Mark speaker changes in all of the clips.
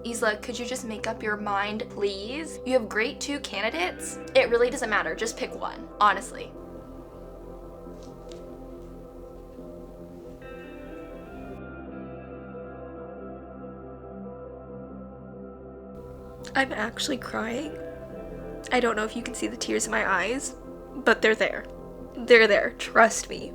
Speaker 1: Isla, could you just make up your mind, please? You have great 2 candidates. It really doesn't matter. Just pick one, honestly. I'm actually crying. I don't know if you can see the tears in my eyes, but they're there. They're there, trust me.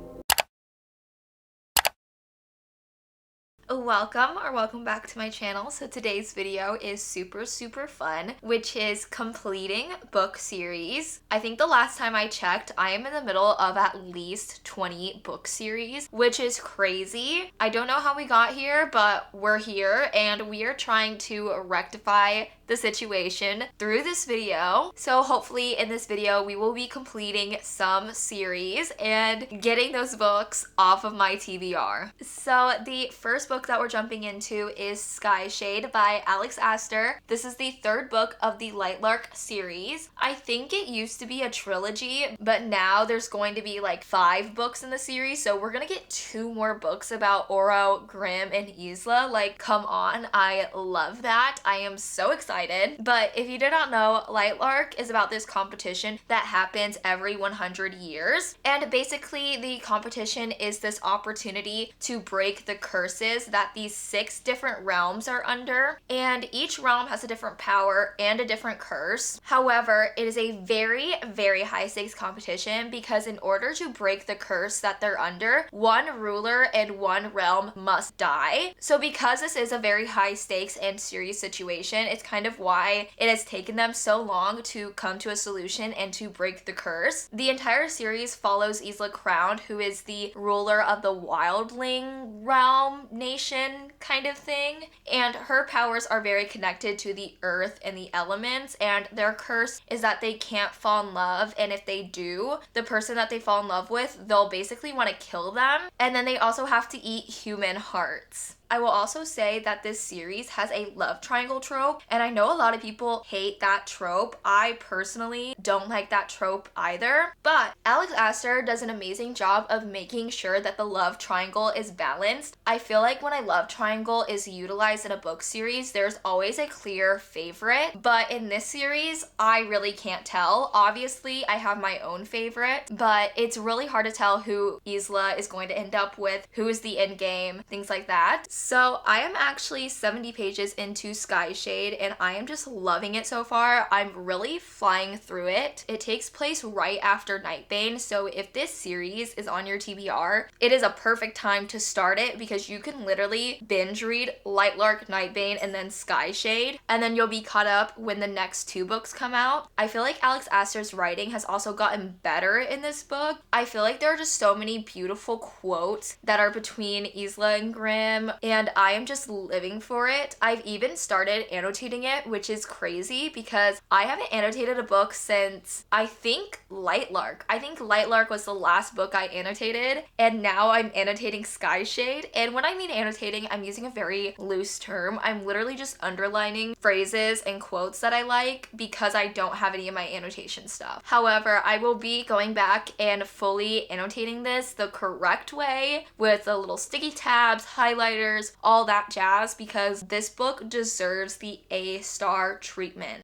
Speaker 1: Welcome back to my channel. So today's video is super fun, which is completing book series. I think the last time I checked, I am in the middle of at least 20 book series, which is crazy. I don't know how we got here, but we're here and we are trying to rectify the situation through this video. So hopefully in this video we will be completing some series and getting those books off of my TBR. So the first book that we're jumping into is Sky Shade by Alex Astor. This is the 3rd book of the Lightlark series. I think it used to be a trilogy, but now there's going to be like 5 books in the series, so we're gonna get 2 more books about Oro, Grimm, and Isla. Like, come on, I love that. I am so excited. But if you did not know, Lightlark is about this competition that happens every 100 years. And basically the competition is this opportunity to break the curses that these 6 different realms are under. And each realm has a different power and a different curse. However, it is a very high stakes competition because in order to break the curse that they're under, 1 ruler and 1 realm must die. So because this is a very high stakes and serious situation, it's kind of why it has taken them so long to come to a solution and to break the curse. The entire series follows Isla Crowned, who is the ruler of the wildling realm nation kind of thing, and her powers are very connected to the earth and the elements, and their curse is that they can't fall in love, and if they do, the person that they fall in love with, they'll basically want to kill them, and then they also have to eat human hearts. I will also say that this series has a love triangle trope, and I know a lot of people hate that trope. I personally don't like that trope either, but Alex Astor does an amazing job of making sure that the love triangle is balanced. I feel like when a love triangle is utilized in a book series, there's always a clear favorite, but in this series, I really can't tell. Obviously, I have my own favorite, but it's really hard to tell who Isla is going to end up with, who is the end game, things like that. So I am actually 70 pages into Sky Shade and I am just loving it so far. I'm really flying through it. It takes place right after Nightbane, so if this series is on your TBR, it is a perfect time to start it because you can literally binge read Lightlark, Nightbane, and then Sky Shade, and then you'll be caught up when the next 2 books come out. I feel like Alex Astor's writing has also gotten better in this book. I feel like there are just so many beautiful quotes that are between Isla and Grimm, and I am just living for it. I've even started annotating it, which is crazy because I haven't annotated a book since I think Lightlark. I think Lightlark was the last book I annotated, and now I'm annotating Sky Shade. And when I mean annotating, I'm using a very loose term. I'm literally just underlining phrases and quotes that I like because I don't have any of my annotation stuff. However, I will be going back and fully annotating this the correct way with the little sticky tabs, highlighters, all that jazz, because this book deserves the A-star treatment.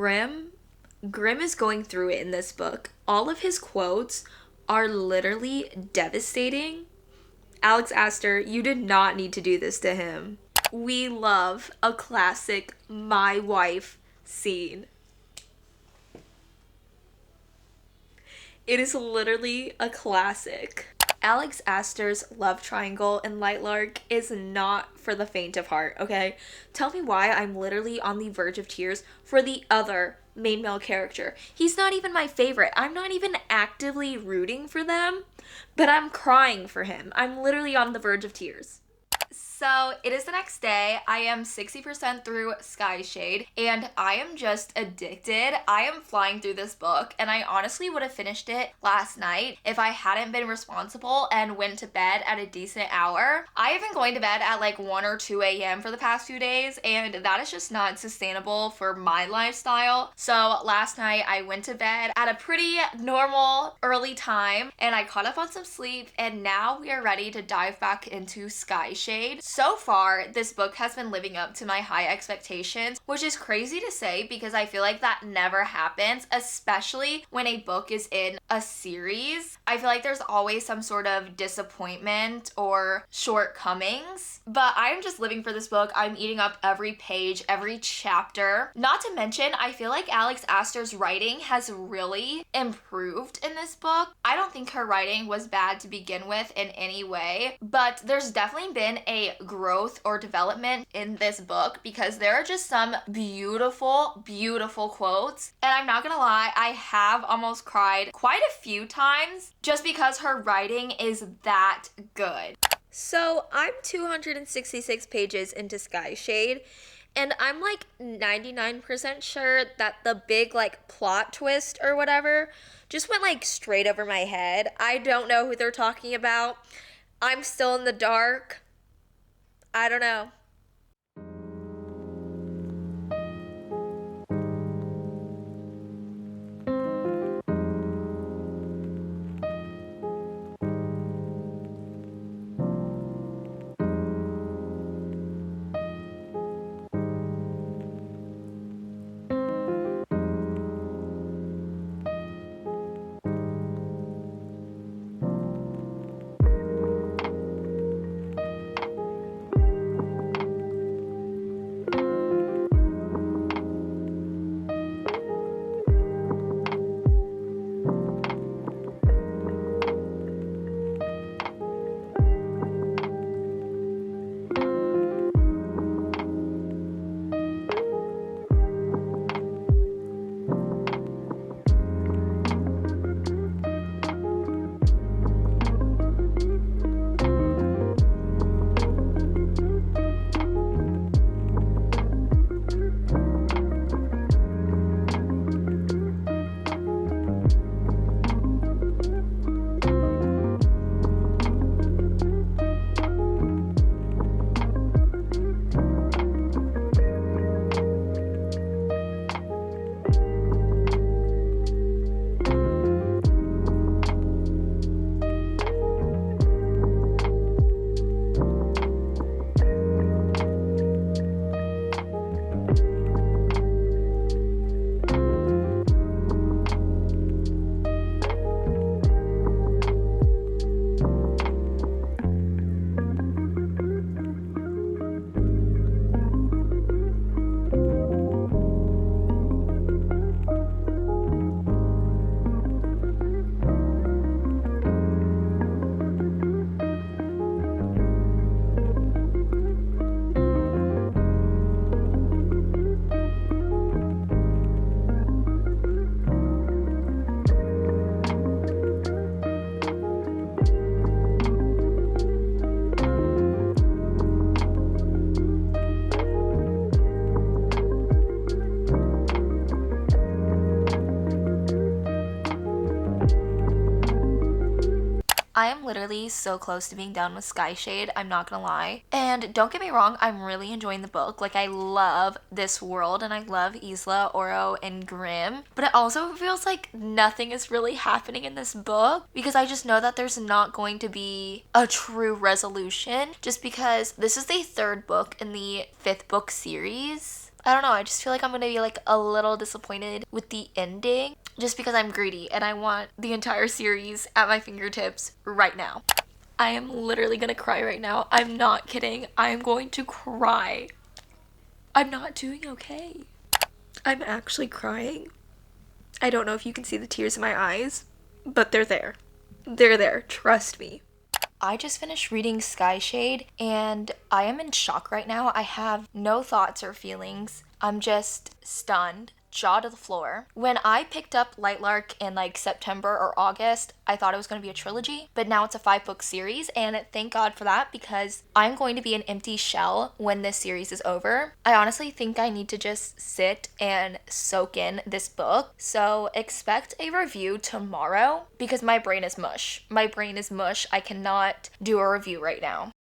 Speaker 1: Grimm is going through it in this book. All of his quotes are literally devastating. Alex Astor, you did not need to do this to him. We love a classic my wife scene. It is literally a classic. Alex Astor's love triangle in Lightlark is not for the faint of heart, okay? Tell me why I'm literally on the verge of tears for the other main male character. He's not even my favorite. I'm not even actively rooting for them, but I'm crying for him. I'm literally on the verge of tears. So it is the next day. I am 60% through Sky Shade and I am just addicted. I am flying through this book and I honestly would have finished it last night if I hadn't been responsible and went to bed at a decent hour. I have been going to bed at like 1 or 2 a.m. for the past few days and that is just not sustainable for my lifestyle. So last night I went to bed at a pretty normal early time and I caught up on some sleep and now we are ready to dive back into Sky Shade. So far, this book has been living up to my high expectations, which is crazy to say because I feel like that never happens, especially when a book is in a series. I feel like there's always some sort of disappointment or shortcomings, but I'm just living for this book. I'm eating up every page, every chapter. Not to mention, I feel like Alex Astor's writing has really improved in this book. I don't think her writing was bad to begin with in any way, but there's definitely been a growth or development in this book because there are just some beautiful, beautiful quotes. And I'm not gonna lie, I have almost cried quite a few times just because her writing is that good. So I'm 266 pages into Sky Shade and I'm like 99% sure that the big like plot twist or whatever just went like straight over my head. I don't know who they're talking about. I'm still in the dark. I don't know. I am literally so close to being done with Sky Shade, I'm not gonna lie. And don't get me wrong, I'm really enjoying the book. Like, I love this world and I love Isla, Oro, and Grimm. But it also feels like nothing is really happening in this book because I just know that there's not going to be a true resolution just because this is the third book in the 5th book series. I don't know, I just feel like I'm gonna be like a little disappointed with the ending just because I'm greedy and I want the entire series at my fingertips right now. I am literally gonna cry right now. I'm not kidding. I am going to cry. I'm not doing okay. I'm actually crying. I don't know if you can see the tears in my eyes, but they're there. They're there. Trust me. I just finished reading Skyshade and I am in shock right now. I have no thoughts or feelings. I'm just stunned, jaw to the floor. When I picked up Lightlark in like September or August, I thought it was going to be a trilogy, but now it's a 5-book series, and thank God for that because I'm going to be an empty shell when this series is over. I honestly think I need to just sit and soak in this book, so expect a review tomorrow because my brain is mush. My brain is mush. I cannot do a review right now.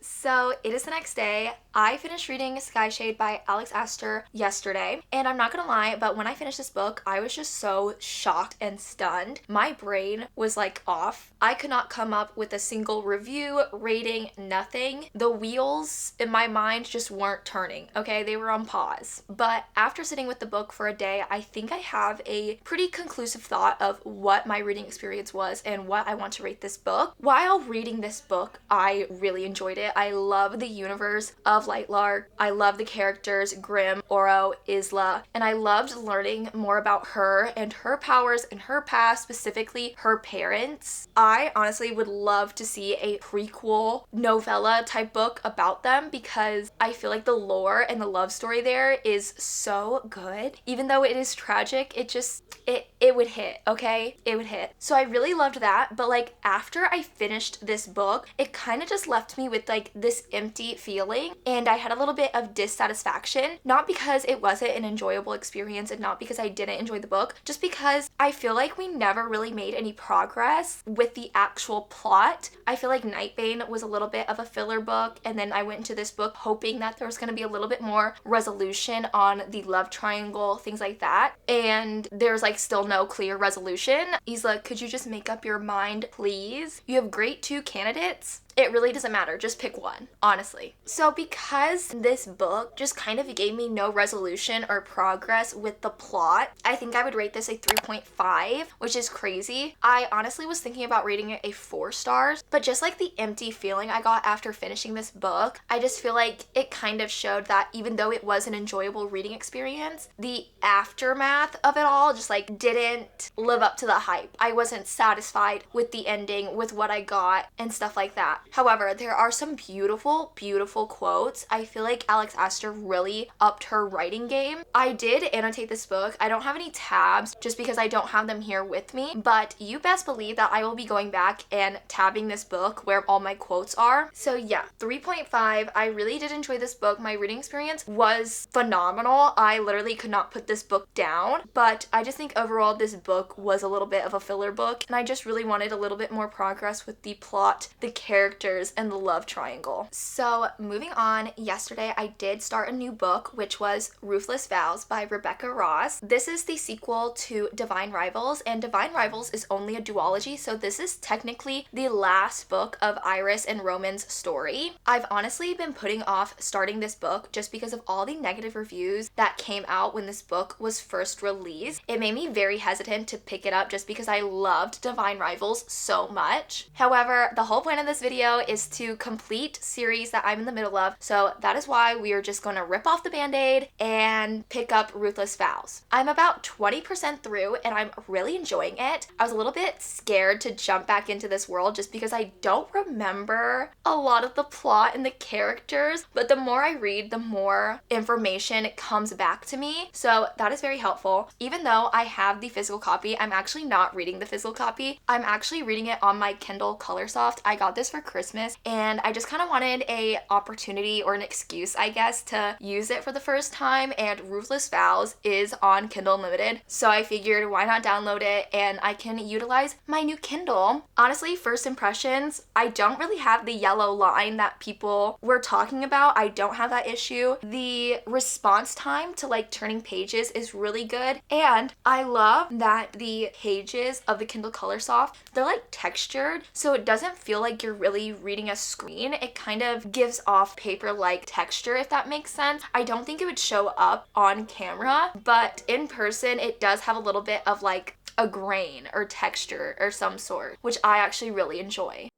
Speaker 1: So it is the next day. I finished reading Skyshade by Alex Astor yesterday, and I'm not gonna lie, but when I finished this book, I was just so shocked and stunned. My brain was like off. I could not come up with a single review, rating, nothing. The wheels in my mind just weren't turning, okay? They were on pause. But after sitting with the book for a day, I think I have a pretty conclusive thought of what my reading experience was and what I want to rate this book. While reading this book, I really enjoyed it. I love the universe of Lightlark. I love the characters Grimm, Oro, Isla, and I loved learning more about her and her powers and her past, specifically her parents. I honestly would love to see a prequel novella type book about them because I feel like the lore and the love story there is so good. Even though it is tragic, it would hit, okay? It would hit. So I really loved that, but like after I finished this book, it kind of just left me with like this empty feeling, and I had a little bit of dissatisfaction, not because it wasn't an enjoyable experience and not because I didn't enjoy the book, just because I feel like we never really made any progress with the actual plot. I feel like Nightbane was a little bit of a filler book, and then I went into this book hoping that there was going to be a little bit more resolution on the love triangle, things like that, and there's like still no clear resolution. Isla, could you just make up your mind, please? You have great 2 candidates. It really doesn't matter, just pick one, honestly. So because this book just kind of gave me no resolution or progress with the plot, I think I would rate this a 3.5, which is crazy. I honestly was thinking about rating it a 4 stars, but just like the empty feeling I got after finishing this book, I just feel like it kind of showed that even though it was an enjoyable reading experience, the aftermath of it all just like didn't live up to the hype. I wasn't satisfied with the ending, with what I got, and stuff like that. However, there are some beautiful, beautiful quotes. I feel like Alex Astor really upped her writing game. I did annotate this book. I don't have any tabs just because I don't have them here with me, but you best believe that I will be going back and tabbing this book where all my quotes are. So yeah, 3.5. I really did enjoy this book. My reading experience was phenomenal. I literally could not put this book down, but I just think overall this book was a little bit of a filler book, and I just really wanted a little bit more progress with the plot, the characters, and the love triangle. So moving on, yesterday I did start a new book, which was Ruthless Vows by Rebecca Ross. This is the sequel to Divine Rivals, and Divine Rivals is only a duology, so this is technically the last book of Iris and Roman's story. I've honestly been putting off starting this book just because of all the negative reviews that came out when this book was first released. It made me very hesitant to pick it up just because I loved Divine Rivals so much. However, the whole point of this video video is to complete series that I'm in the middle of, so that is why we are just going to rip off the band-aid and pick up Ruthless Vows. I'm about 20% through and I'm really enjoying it. I was a little bit scared to jump back into this world just because I don't remember a lot of the plot and the characters, but the more I read, the more information comes back to me, so that is very helpful. Even though I have the physical copy, I'm actually not reading the physical copy. I'm actually reading it on my Kindle Colorsoft. I got this for Christmas and I just kind of wanted a opportunity or an excuse, I guess, to use it for the first time, and Ruthless Vows is on Kindle Unlimited, so I figured why not download it and I can utilize my new Kindle. Honestly, first impressions, I don't really have the yellow line that people were talking about. I don't have that issue. The response time to like turning pages is really good, and I love that the pages of the Kindle Colorsoft, they're like textured, so it doesn't feel like you're really reading a screen. It kind of gives off paper-like texture, if that makes sense. I don't think it would show up on camera, but in person it does have a little bit of like a grain or texture or some sort, which I actually really enjoy.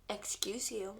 Speaker 1: Excuse you.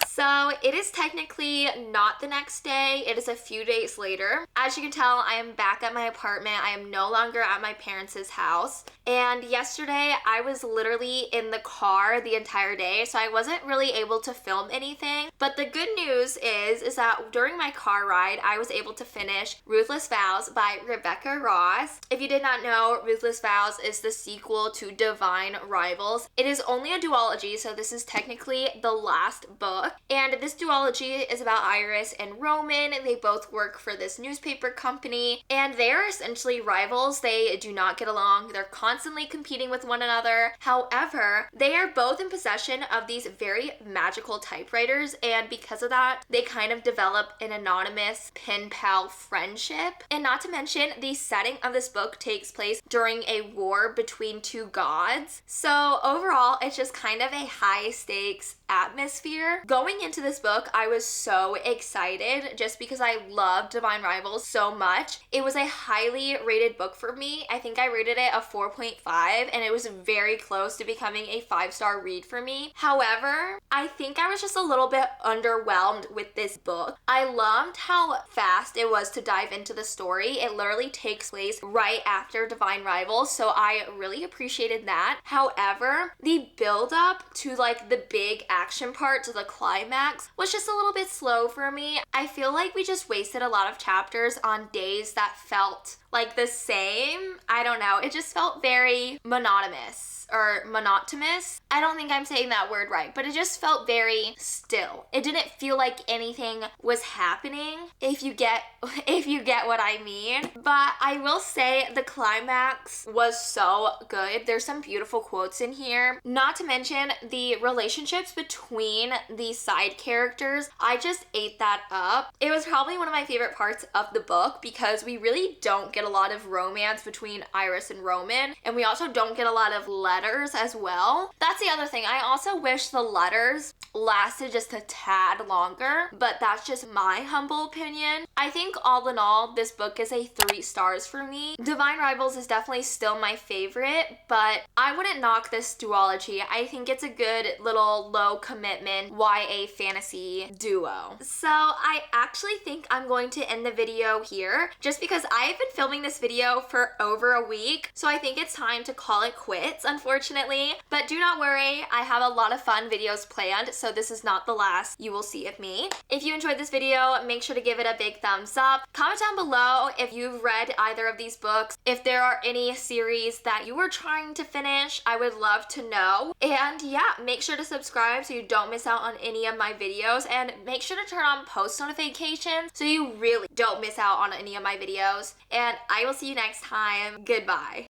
Speaker 1: So it is technically not the next day, it is a few days later. As you can tell, I am back at my apartment. I am no longer at my parents' house. And yesterday I was literally in the car the entire day, so I wasn't really able to film anything. But the good news is that during my car ride, I was able to finish Ruthless Vows by Rebecca Ross. If you did not know, Ruthless Vows is the sequel to Divine Rivals. It is only a duology, so this is technically the last book. And this duology is about Iris and Roman. They both work for this newspaper company, and they are essentially rivals. They do not get along. They're constantly competing with one another. However, they are both in possession of these very magical typewriters, and because of that, they kind of develop an anonymous pen pal friendship. And not to mention, the setting of this book takes place during a war between two gods. So overall, it's just kind of a high stakes atmosphere. Going into this book, I was so excited just because I love Divine Rivals so much. It was a highly rated book for me. I think I rated it a 4.5, and it was very close to becoming a 5-star read for me. However, I think I was just a little bit underwhelmed with this book. I loved how fast it was to dive into the story. It literally takes place right after Divine Rivals, so I really appreciated that. However, the build up to like the big action part, to the climax, was just a little bit slow for me. I feel like we just wasted a lot of chapters on days that felt like the same. I don't know. It just felt very monotonous. Or monotonous. I don't think I'm saying that word right, but it just felt very still. It didn't feel like anything was happening, if you get what I mean. But I will say the climax was so good. There's some beautiful quotes in here. Not to mention the relationships between the side characters. I just ate that up. It was probably one of my favorite parts of the book because we really don't get get a lot of romance between Iris and Roman, and we also don't get a lot of letters as well. That's the other thing. I also wish the letters lasted just a tad longer, but that's just my humble opinion. I think all in all, this book is a 3 stars for me. Divine Rivals is definitely still my favorite, but I wouldn't knock this duology. I think it's a good little low commitment YA fantasy duo. So I actually think I'm going to end the video here just because I've been filming this video for over a week, so I think it's time to call it quits, unfortunately. But do not worry, I have a lot of fun videos planned, so this is not the last you will see of me. If you enjoyed this video, make sure to give it a big thumbs up. Comment down below if you've read either of these books. If there are any series that you were trying to finish, I would love to know. And yeah, make sure to subscribe so you don't miss out on any of my videos, and make sure to turn on post notifications so you really don't miss out on any of my videos. And I will see you next time. Goodbye.